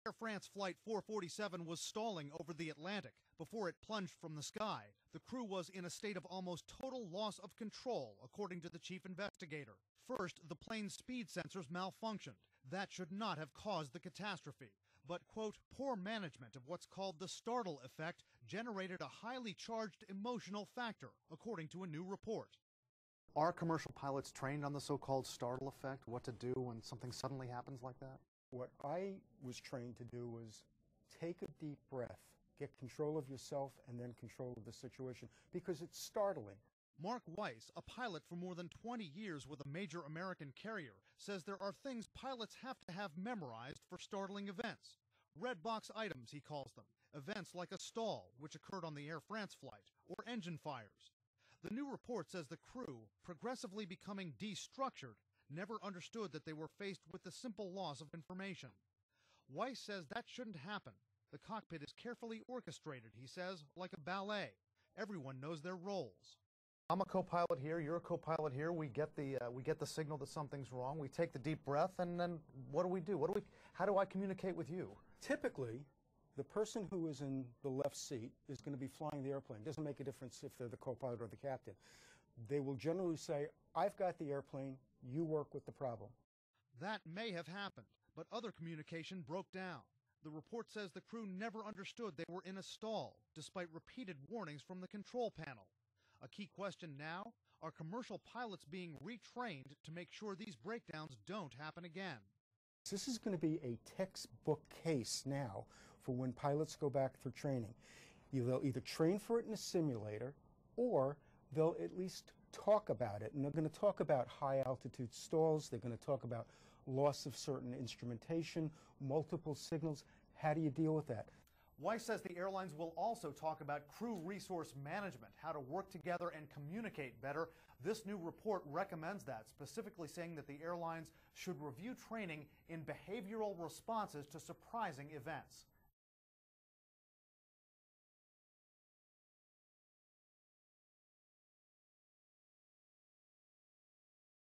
Air France Flight 447 was stalling over the Atlantic. Before it plunged from the sky, the crew was in a state of almost total loss of control, according to the chief investigator. First, the plane's speed sensors malfunctioned. That should not have caused the catastrophe. But, quote, poor management of what's called the Startle effect generated a highly charged emotional factor, according to a new report. Are commercial pilots trained on the so-called Startle effect, what to do when something suddenly happens like that? What I was trained to do was take a deep breath, get control of yourself, and then control of the situation, because it's startling. Mark Weiss, a pilot for more than 20 years with a major American carrier, says there are things pilots have to have memorized for startling events. Red box items, he calls them. Events like a stall, which occurred on the Air France flight, or engine fires. The new report says the crew, progressively becoming destructured, never understood that they were faced with the simple loss of information. Weiss says that shouldn't happen. The cockpit is carefully orchestrated, he says, like a ballet. Everyone knows their roles. I'm a co-pilot here, you're a co-pilot here, we get the signal that something's wrong, we take the deep breath, and then what do? How do I communicate with you? Typically, the person who is in the left seat is going to be flying the airplane. It doesn't make a difference if they're the co-pilot or the captain. They will generally say, I've got the airplane, you work with the problem. That may have happened, but other communication broke down. The report says the crew never understood they were in a stall, despite repeated warnings from the control panel. A key question now, are commercial pilots being retrained to make sure these breakdowns don't happen again? This is going to be a textbook case now for when pilots go back for training. They'll either train for it in a simulator, or they'll at least talk about it. And they're going to talk about high altitude stalls. They're going to talk about loss of certain instrumentation, multiple signals. How do you deal with that? Weiss says the airlines will also talk about crew resource management, how to work together and communicate better. This new report recommends that, specifically saying that the airlines should review training in behavioral responses to surprising events.